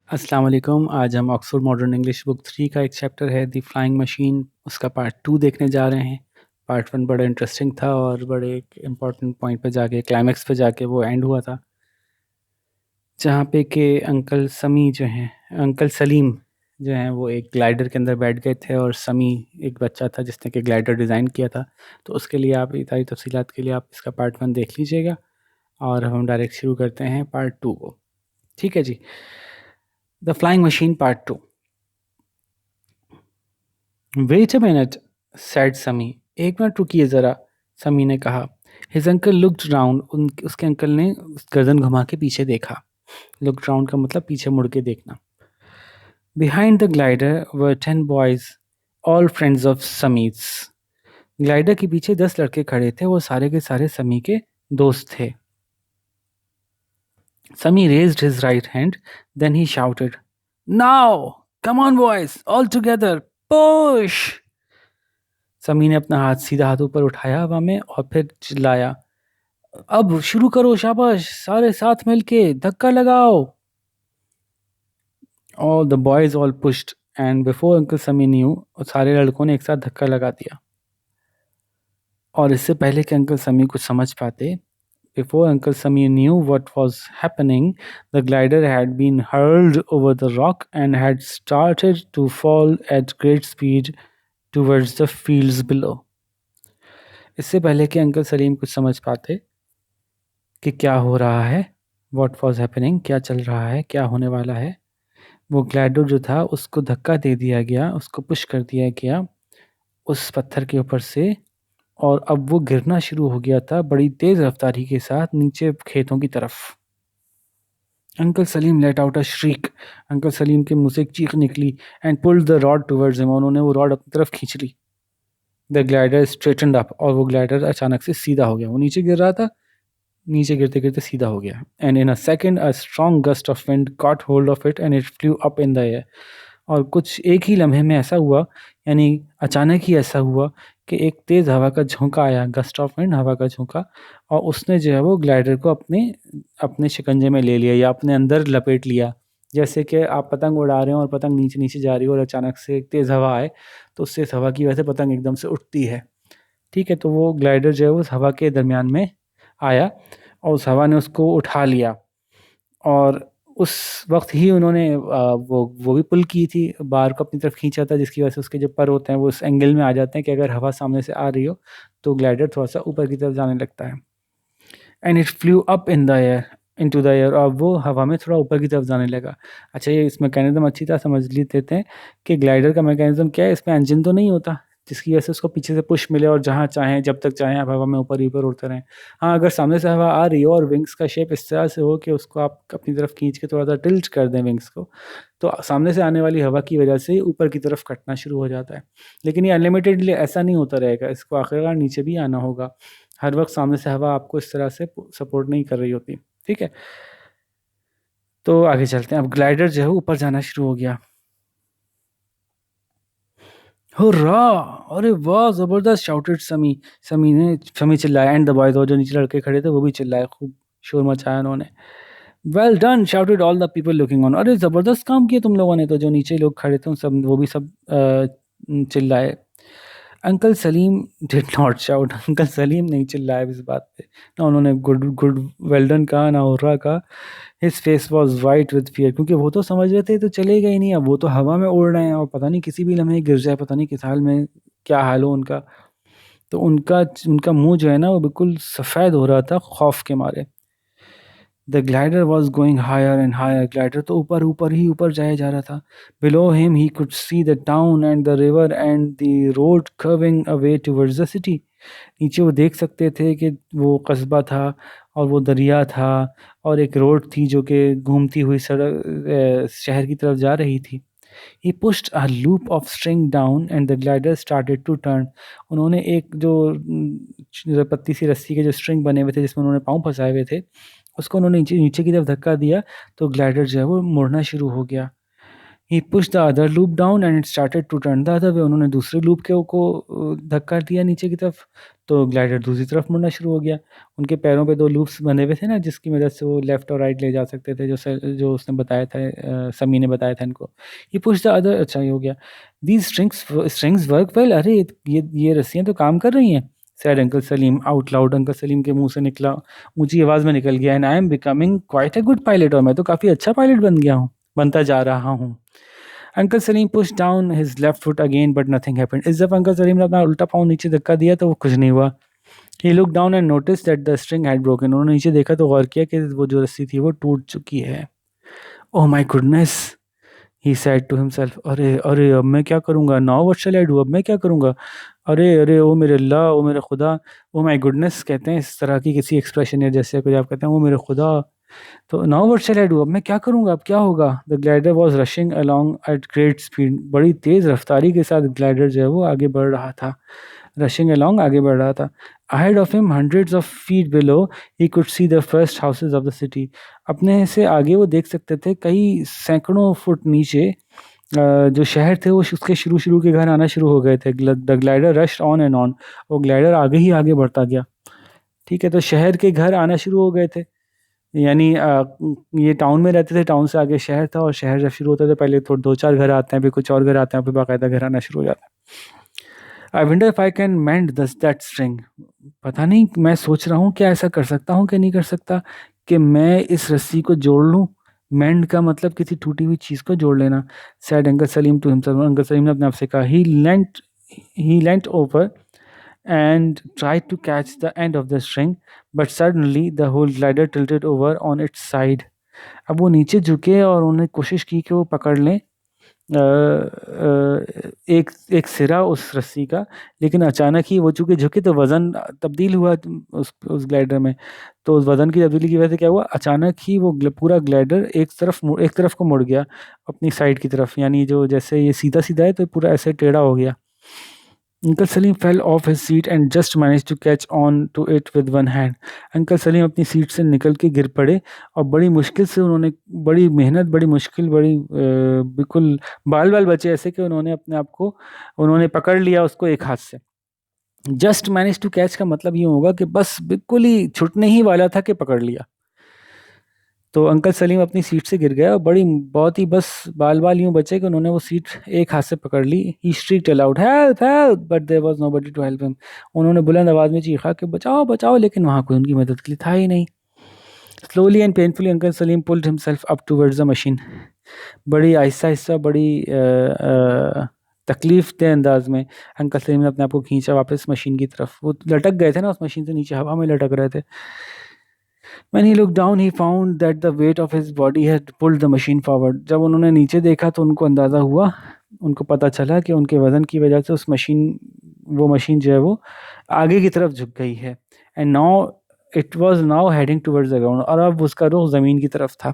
अस्सलाम वालेकुम। आज हम ऑक्सफोर्ड मॉडर्न इंग्लिश बुक 3 का एक चैप्टर है द फ्लाइंग मशीन, उसका पार्ट 2 देखने जा रहे हैं। पार्ट 1 बड़ा इंटरेस्टिंग था और बड़े एक इम्पॉर्टेंट पॉइंट पे जाके क्लाइमैक्स पे जाके वो एंड हुआ था, जहाँ पे कि अंकल समी जो हैं, अंकल सलीम जो हैं, वो एक ग्लाइडर के अंदर बैठ गए थे और समी एक बच्चा था जिसने कि ग्लाइडर डिज़ाइन किया था। तो उसके लिए आप ये सारी तफसीलात के लिए आप इसका पार्ट 1 देख लीजिएगा और हम डायरेक्ट शुरू करते हैं पार्ट 2 को। ठीक है जी। The flying machine part 2। Wait a minute, said Sammy. एक मिनट रुकिए ज़रा, समी ने कहा। His uncle looked round. उसके अंकल ने गर्दन घुमा के पीछे देखा। लुक राउंड का मतलब पीछे मुड़ के देखना। Behind the glider were 10 boys, all friends of समीज। ग्लाइडर के पीछे 10 लड़के खड़े थे, वो सारे के सारे समी के दोस्त थे। Sammy raised his right hand, then he shouted, now come on boys, all together push. Sammy ने अपना सीधा हाथ ऊपर उठाया हवा में और फिर चिल्लाया, अब शुरू करो, शाबाश, सारे साथ मिलके धक्का लगाओ। All the boys all pushed and before uncle Sammy new, सारे लड़कों ने एक साथ धक्का लगा दिया। और इससे पहले कि अंकल समी कुछ समझ पाते, before uncle Sammy knew what was happening, the glider had been hurled over the rock and had started to fall at great speed towards the fields below. इससे पहले कि अंकल सलीम कुछ समझ पाते कि क्या हो रहा है, व्हाट वाज हैपनिंग, क्या चल रहा है, क्या होने वाला है, वो ग्लाइडर जो था उसको धक्का दे दिया गया, उसको पुश कर दिया गया उस पत्थर के ऊपर से, और अब वो गिरना शुरू हो गया था बड़ी तेज़ रफ्तारी के साथ नीचे खेतों की तरफ। Uncle Salim let out a shriek. Uncle Salim के मुंह से एक चीख निकली and pulled the rod towards him. उन्होंने वो रॉड अपनी तरफ खींच ली। The glider straightened up. और वो ग्लाइडर अचानक से सीधा हो गया। वो नीचे गिर रहा था, नीचे गिरते गिरते सीधा हो गया। And in a second a strong gust of wind cot hold of it and it flu up in the air. और कुछ एक ही लम्हे में ऐसा हुआ, यानी अचानक ही ऐसा हुआ कि एक तेज़ हवा का झोंका आया, गस्ट ऑफ विंड, हवा का झोंका, और उसने जो है वो ग्लाइडर को अपने अपने शिकंजे में ले लिया या अपने अंदर लपेट लिया। जैसे कि आप पतंग उड़ा रहे हो और पतंग नीचे नीचे जा रही हो और अचानक से एक तेज़ हवा आए, तो उससे इस हवा की वजह से पतंग एकदम से उठती है। ठीक है, तो वो ग्लाइडर जो है उस हवा के दरमियान में आया और उस हवा ने उसको उठा लिया। और उस वक्त ही उन्होंने वो भी पुल की थी, बार को अपनी तरफ खींचा था, जिसकी वजह से उसके जो पर होते हैं वो उस एंगल में आ जाते हैं कि अगर हवा सामने से आ रही हो तो ग्लाइडर थोड़ा सा ऊपर की तरफ जाने लगता है। And it flu up in the air, into the air. और वो हवा में थोड़ा ऊपर की तरफ जाने लगा। अच्छा, ये इस मैकेनिज्म अच्छी तरह समझ लेते हैं कि ग्लाइडर का मैकेनिज्म क्या है। इसमें इंजन तो नहीं होता जिसकी वजह से उसको पीछे से पुश मिले और जहाँ चाहें जब तक चाहें आप हवा में ऊपर ही ऊपर उड़ते रहें। हाँ, अगर सामने से हवा आ रही हो और विंग्स का शेप इस तरह से हो कि उसको आप अपनी तरफ खींच के थोड़ा सा टिल्ट कर दें विंग्स को, तो सामने से आने वाली हवा की वजह से ऊपर की तरफ कटना शुरू हो जाता है। लेकिन ये अनलिमिटेडली ऐसा नहीं होता रहेगा, इसको आखिरकार नीचे भी आना होगा। हर वक्त सामने से हवा आपको इस तरह से सपोर्ट नहीं कर रही होती। ठीक है, तो आगे चलते हैं। अब ग्लाइडर जो है ऊपर जाना शुरू हो गया। हुर्रा! अरे वाह, जबरदस्त! शाउटेड समी। समी चिल्लाया एंड द बॉयज, और जो नीचे लड़के खड़े थे वो भी चिल्लाए, खूब शोर मचाया उन्होंने। Well done, shouted all the people looking on. अरे जबरदस्त काम किया तुम लोगों ने। तो जो नीचे लोग खड़े थे उन सब, वो भी सब चिल्लाए। Uncle Salim did not shout. Uncle Salim नहीं चिल्लाए इस बात पे। ना उन्होंने गुड गुड वेल डन कहा, ना हुर्रा कहा। His face was white with fear, क्योंकि वो तो समझ रहे थे तो चलेगा ही नहीं, अब वो तो हवा में उड़ रहे हैं और पता नहीं किसी भी लम्हे गिर जाए, पता नहीं किस हाल में क्या हाल हो उनका। तो उनका उनका मुंह जो है ना वो बिल्कुल सफ़ेद हो रहा था खौफ के मारे। The glider was going higher and higher. Glider तो ऊपर ऊपर ही ऊपर जाया जा रहा था। Below him he could see the town and the river and the road curving away towards the city. नीचे वो देख सकते थे कि वो कस्बा था और वो दरिया था और एक रोड थी जो कि घूमती हुई सड़क शहर की तरफ जा रही थी। He pushed a loop of string down and the glider started to turn. उन्होंने एक जो पतली सी रस्सी के जो स्ट्रिंग बने हुए थे जिसमें उन्होंने पाँव फंसाए हुए थे, उसको उन्होंने नीचे नीचे की तरफ धक्का दिया, तो ग्लाइडर जो है वो मुड़ना शुरू हो गया। He push the other loop down and it started to turn the other way. उन्होंने दूसरे लूप के को धक्का दिया नीचे की तरफ, तो ग्लाइडर दूसरी तरफ मुड़ना शुरू हो गया। उनके पैरों पे दो लूप्स बंधे हुए थे ना, जिसकी मदद से वो लेफ्ट और राइट ले जा सकते थे, जो उसने बताया था, समी ने बताया था इनको। ही पुश द अदर, अच्छा ये हो गया। दीज स्ट्रिंग्स वर्क वेल, अरे ये रस्सियाँ तो काम कर रही हैं। Sad uncle Salim out loud, uncle Salim के मुंह से निकला, ऊंची आवाज में निकल गया, and I am becoming quite a good pilot, और मैं तो काफी अच्छा पायलट बनता जा रहा हूँ। Uncle Salim push down his left foot again but nothing happened. इस दफा अंकल सलीम ने अपना उल्टा पाँव नीचे धक्का दिया तो वो कुछ नहीं हुआ। He look down and notice that the string had broken. उन्होंने नीचे देखा तो गौर किया कि वो जो रस्सी थी वो टूट चुकी है। Oh my goodness, he said to himself, अरे अरे अब मैं क्या करूँगा, now what shall I do, अब मैं क्या करूँगा, अरे अरे ओ मेरे अल्लाह, ओ मेरे खुदा। ओ माय गुडनेस कहते हैं इस तरह की किसी एक्सप्रेशन या जैसे कुछ आप कहते हैं ओ मेरे खुदा। तो now what shall I do, अब मैं क्या करूँगा, अब क्या होगा। The glider was rushing along at great speed. बड़ी तेज़ रफ्तारी के साथ ग्लाइडर जो है वो आगे बढ़ रहा था। रशिंग अलॉन्ग, आगे बढ़ रहा था। Ahead of him hundreds of feet below he could see the first houses of the city. अपने से आगे वो देख सकते थे कई सैकड़ों फुट नीचे जो शहर थे वो उसके शुरू शुरू के घर आना शुरू हो गए थे। The glider rush on and on, वो ग्लाइडर आगे ही आगे बढ़ता गया। ठीक है, तो शहर के घर आना शुरू हो गए थे, यानी ये टाउन में रहते थे, टाउन से आगे शहर था, और शहर जब शुरू होता था पहले तो दो चार घर आते हैं, फिर कुछ और घर आते हैं, फिर बाकायदा घर आना शुरू हो जाता है। आई विंडर इफ आई कैन मेंड दस दैट स्ट्रिंग। पता नहीं, मैं सोच रहा हूँ क्या ऐसा कर सकता हूँ कि नहीं कर सकता कि मैं इस रस्सी को जोड़ लूँ। मेंड का मतलब किसी टूटी हुई चीज़ को जोड़ लेना। Said uncle Salim to himself, uncle Salim ने अपने आप से कहा। He leant over and tried to catch the end of the string, but suddenly the whole glider tilted over on its side. अब वो नीचे झुके और उन्होंने कोशिश की कि वो पकड़ लें एक एक सिरा उस रस्सी का, लेकिन अचानक ही वो चूंकि झुके तो वज़न तब्दील हुआ उस ग्लाइडर में। तो उस वज़न की तब्दीली की वजह से क्या हुआ, अचानक ही वो पूरा ग्लाइडर एक तरफ को मुड़ गया, अपनी साइड की तरफ, यानी जो जैसे ये सीधा सीधा है तो पूरा ऐसे टेढ़ा हो गया। Uncle Salim fell off his seat and just manage to catch on to it with one hand. Uncle Salim अपनी सीट से निकल के गिर पड़े, और बड़ी मुश्किल से उन्होंने, बड़ी मेहनत, बड़ी मुश्किल, बिल्कुल बाल बाल बचे ऐसे कि उन्होंने अपने आप को उन्होंने पकड़ लिया उसको एक हाथ से। जस्ट मैनेज टू कैच का मतलब ये होगा कि बस बिल्कुल ही छूटने ही वाला था कि पकड़ लिया। तो अंकल सलीम अपनी सीट से गिर गया, और बहुत ही बस बाल बाल यूं बचे कि उन्होंने वो सीट एक हाथ से पकड़ ली। He shrieked aloud help help but there was nobody to help him. उन्होंने बुलंद आवाज में चीखा कि बचाओ बचाओ, लेकिन वहां कोई उनकी मदद के लिए था ही नहीं। Slowly and painfully uncle Salim pulled himself up towards the machine. बड़ी आहिस्ता आहिस्ता, बड़ी तकलीफ दे अंदाज में अंकल सलीम ने अपने आप को खींचा वापस मशीन की तरफ। वो लटक गए थे ना उस मशीन से नीचे, हवा में लटक रहे थे। When he looked down, he found that the weight of his body had pulled the machine forward. जब उन्होंने नीचे देखा तो उनको अंदाज़ा हुआ, उनको पता चला कि उनके वज़न की वजह से वो मशीन जो है वो आगे की तरफ झुक गई है। And now it was now heading towards the ground, और अब उसका रुख ज़मीन की तरफ था।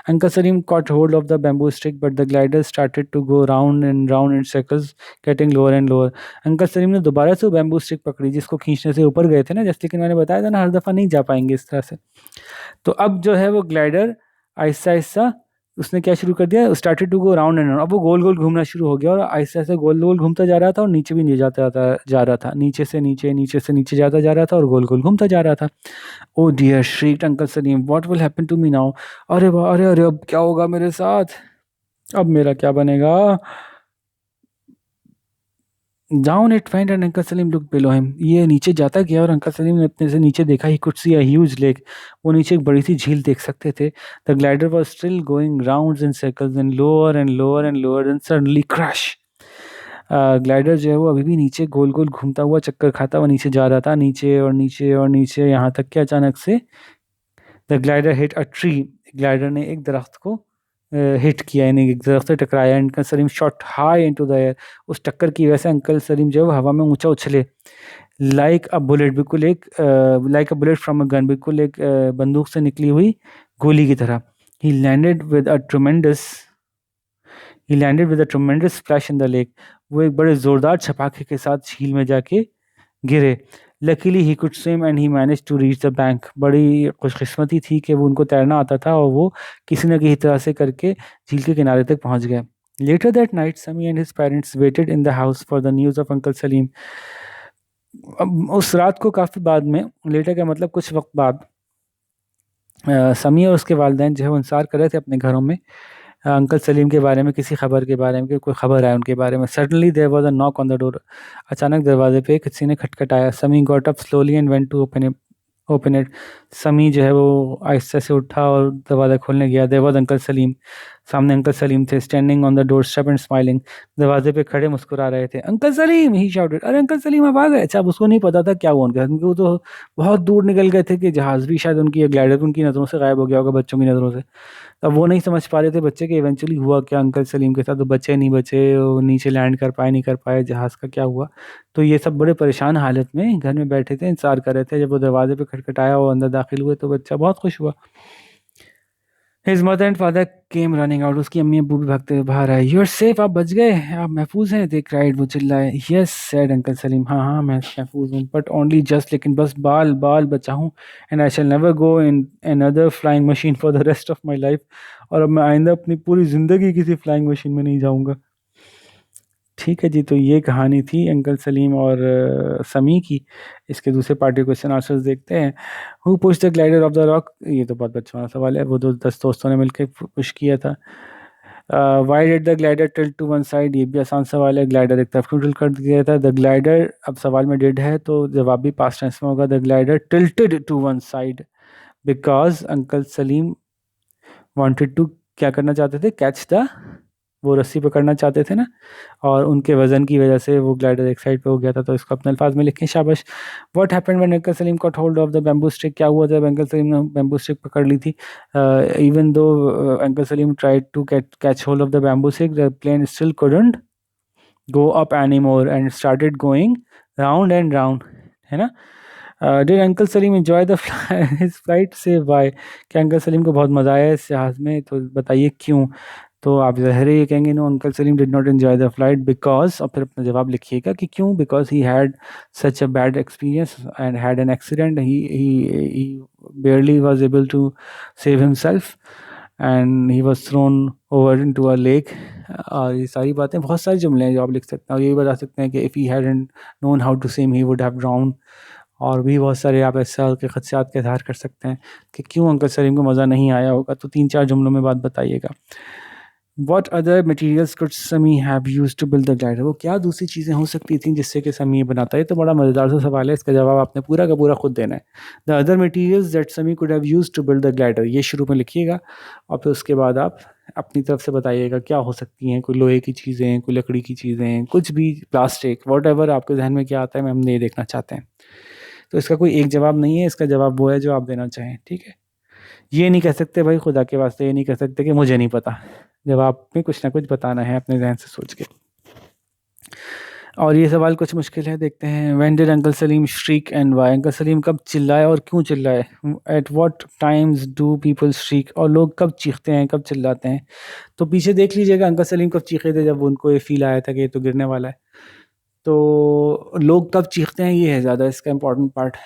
Uncle Salim caught hold of the bamboo stick, but the glider started to go round and round in circles, getting lower and lower. Uncle Salim ने दोबारा से वो बैम्बू स्टिक पकड़ी जिसको खींचने से ऊपर गए थे ना, जैसे कि मैंने बताया था ना, हर दफ़ा नहीं जा पाएंगे इस तरह से। तो अब जो है वो ग्लाइडर आहिस्ता आहिस्ता उसने क्या शुरू कर दिया, started to go round and round. अब वो गोल गोल घूमना शुरू हो गया, और आहिस्ता आहिस्ता गोल गोल घूमता जा रहा था, और नीचे भी नहीं जा रहा था, नीचे से नीचे जाता जा रहा था, और गोल गोल घूमता जा रहा था। Oh dear, shrieked uncle Salim, what will happen to me now. अरे वाह, अरे अरे, अब क्या होगा मेरे साथ, अब मेरा क्या बनेगा। Down it went and uncle Salim look below him. ये नीचे जाता गया और अंकल सलीम ने अपने से नीचे देखा। ही could C a huge lake. वो नीचे एक बड़ी सी झील देख सकते थे। The glider was still going rounds in circles and lower and lower and lower and suddenly crash. Glider जो है वो अभी भी नीचे गोल गोल घूमता हुआ, चक्कर खाता हुआ नीचे जा रहा था, नीचे और नीचे और नीचे, यहाँ तक कि अचानक से the glider hit a tree. Glider ने एक दरख्त को हिट किया, यानी एक दरख्त से टकराया। Uncle Salim shot high into the air. उस टक्कर की वजह से अंकल सलीम जो है वो हवा में ऊंचा उछले। लाइक अ बुलेट, बिल्कुल एक like a bullet from a gun, बिल्कुल एक बंदूक से निकली हुई गोली की तरह। ही landed with a tremendous he landed with a tremendous splash in the lake. वो एक बड़े ज़ोरदार छपाके के साथ झील में जाके गिरे। Luckily he could swim and he manage to reach the bank. बड़ी खुशकिस्मती थी कि वो उनको तैरना आता था, और वो किसी न किसी तरह से करके झील के किनारे तक पहुंच गए। Later that night, Sami and his parents waited in the house for the news of Uncle Salim. अब उस रात को काफ़ी बाद में, लेटर का मतलब कुछ वक्त बाद, समी और उसके वालिदैन जो है वो इंतज़ार कर रहे थे अपने घरों में अंकल सलीम के बारे में, किसी खबर के बारे में कि कोई खबर आए उनके बारे में। Suddenly there was a knock on the door. अचानक दरवाजे पे किसी ने खटखटाया। Sami got up slowly and went to open it. Sami जो है वो आहिस्ते से उठा और दरवाज़ा खोलने गया। There was uncle Salim. सामने अंकल सलीम थे, standing on the door step and smiling. दरवाजे पे खड़े मुस्कुरा रहे थे। Uncle Salim, he shouted. अरे अंकल सलीम, आप आ गए। अच्छा, अब उसको नहीं पता था क्या हुआ उनके साथ, क्योंकि वो तो बहुत दूर निकल गए थे कि जहाज़ भी शायद उनकी, ग्लाइडर उनकी नज़रों से गायब हो गया होगा, बच्चों की नज़रों से। अब वो नहीं समझ पा रहे थे बच्चे कि इवेंचुअली हुआ क्या अंकल सलीम के साथ। वो बचे नहीं बचे, वो नीचे लैंड कर पाए नहीं कर पाए, जहाज़ का क्या हुआ। तो ये सब बड़े परेशान हालत में घर में बैठे थे, इंतज़ार कर रहे थे। जब वो दरवाजे पे खटखटाया, वो अंदर दाखिल हुए तो बच्चा बहुत खुश हुआ। His mother and father came running out. उसकी अम्मी अब्बू भी भागते हुए बाहर आए। यू आर सेफ, आप बच गए, आप महफूज हैं। दे क्राइड, वो चिल्लाए। यस सैड अंकल सलीम, हाँ हाँ मैं महफूज हूँ, बट ओनली जस्ट, लेकिन बस बाल बाल बचा हूँ। And I shell never go in another flying machine for the rest of my life. और अब मैं आइंदा अपनी पूरी ज़िंदगी किसी फ्लाइंग मशीन में नहीं जाऊँगा। ठीक है जी, तो ये कहानी थी अंकल सलीम और समी की। इसके दूसरे पार्ट के क्वेश्चन आंसर्स देखते हैं। Who push the glider of the rock, ये तो बहुत बच्चों वाला सवाल है। वो दो 10 दोस्तों ने मिलकर पुश किया था। Why did the glider tilt to one side, ये भी आसान सवाल है। ग्लाइडर एक तरफ क्यों टिल्ट कर दिया था। द ग्लाइडर, अब सवाल में डिड है तो जवाब भी पास्ट टेंस में होगा। The glider tilted to one side because uncle Salim wanted to, क्या करना चाहते थे, कैच द, वो रस्सी पकड़ना चाहते थे ना, और उनके वजन की वजह से वो ग्लाइडर एक साइड पे हो गया था। तो इसको अपने अल्फाज में लिखें, शाबाश। What happened when uncle Salim got hold of the bamboo stick, क्या हुआ जब अंकल सलीम ने बैम्बू स्टिक पकड़ ली थी। Even though uncle Salim tried to catch hold of the bamboo stick, the plane still couldn't go up anymore and started going round and round, है ना। Did uncle Salim enjoy the his flight, से Y, क्या uncle Salim को बहुत मज़ा आया इस जहाज़ में, तो बताइए क्यों। तो आप ज़ाहिर है ये कहेंगे, no uncle Salim did not enjoy the flight because, और फिर अपना जवाब लिखिएगा कि क्यों। Because he had such a bad experience and had an accident, he barely was able to save himself and he was thrown over into a lake। और ये सारी बातें, बहुत सारे जुमले हैं जो आप लिख सकते हैं, और ये भी बता सकते हैं कि if he hadn't known how to swim he would have drowned। और भी बहुत सारे आप ऐसा के खदशात का इज़हार कर सकते हैं कि क्यों अंकल सलीम को मज़ा नहीं आया होगा। तो 3-4 जुमलों में बात बताइएगा। What other materials could Sami have used to build the glider? वो क्या दूसरी चीज़ें हो सकती थी जिससे कि समी ये बनाता है। तो बड़ा मज़ेदार सा सवाल है, इसका जवाब आपने पूरा का पूरा खुद देना है। The other materials that Sami could have used to build the glider, ये शुरू में लिखिएगा और फिर उसके बाद आप अपनी तरफ से बताइएगा क्या हो सकती हैं। कोई लोहे की चीज़ें, कोई लकड़ी की चीज़ें, कुछ भी, प्लास्टिक, वॉट आपके जहन में क्या आता है, हम ये देखना चाहते हैं। तो इसका कोई एक जवाब नहीं है, इसका जवाब वो है जो आप देना चाहें, ठीक है। ये नहीं कह सकते भाई, खुदा के वास्ते ये नहीं कह सकते कि मुझे नहीं पता। जवाब में कुछ ना कुछ बताना है अपने जहन से सोच के। और ये सवाल कुछ मुश्किल है, देखते हैं। When did uncle Salim shriek and why, uncle Salim कब चिल्लाए और क्यों चिल्लाए। At what times do people shriek, और लोग कब चीखते हैं, कब चिल्लाते हैं। तो पीछे देख लीजिएगा अंकल सलीम कब चीखे थे, जब उनको ये फील आया था कि ये तो गिरने वाला है। तो लोग कब चीखते हैं, ये है ज़्यादा इसका इम्पोर्टेंट पार्ट।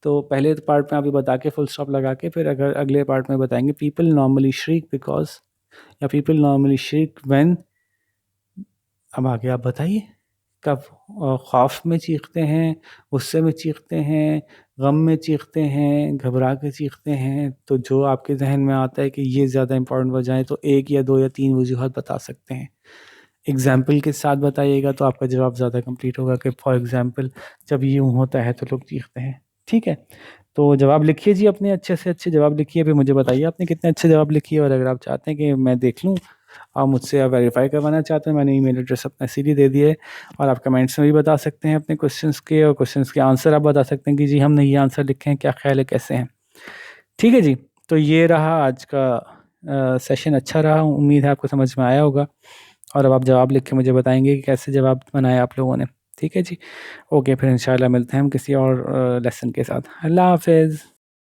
तो पहले पार्ट में अभी बता के फुल स्टॉप लगा के फिर अगर अगले पार्ट में बताएंगे, पीपल नॉर्मली श्रीक बिकॉज, या पीपल नॉर्मली श्रीक व्हेन। अब आगे आप बताइए कब खौफ में चीखते हैं, गुस्से में चीखते हैं, गम में चीखते हैं, घबरा के चीखते हैं। तो जो आपके जहन में आता है कि ये ज़्यादा इंपॉर्टेंट वजह तो एक या दो या तीन वजूहत बता सकते हैं। एग्जाम्पल के साथ बताइएगा तो आपका जवाब ज़्यादा कंप्लीट होगा कि फॉर एग्जाम्पल जब यूँ होता है तो लोग चीखते हैं, ठीक है। तो जवाब लिखिए जी, अपने अच्छे से अच्छे जवाब लिखिए, फिर मुझे बताइए आपने कितने अच्छे जवाब लिखिए। और अगर आप चाहते हैं कि मैं देख लूँ, आप मुझसे आप वेरीफाई करवाना चाहते हैं, मैंने ईमेल एड्रेस अपना सीधी दे दिया है। और आप कमेंट्स में भी बता सकते हैं अपने क्वेश्चंस के, और क्वेश्चंस के आंसर आप बता सकते हैं कि जी हमने ये आंसर लिखे हैं, क्या ख्याल है, कैसे हैं। ठीक है जी, तो ये रहा आज का सेशन। अच्छा रहा, उम्मीद है आपको समझ में आया होगा। और अब आप जवाब लिख के मुझे बताएंगे कि कैसे जवाब बनाए आप लोगों ने। ठीक है जी, ओके, फिर इंशाल्लाह मिलते हैं हम किसी और लेसन के साथ। अल्लाह हाफिज़।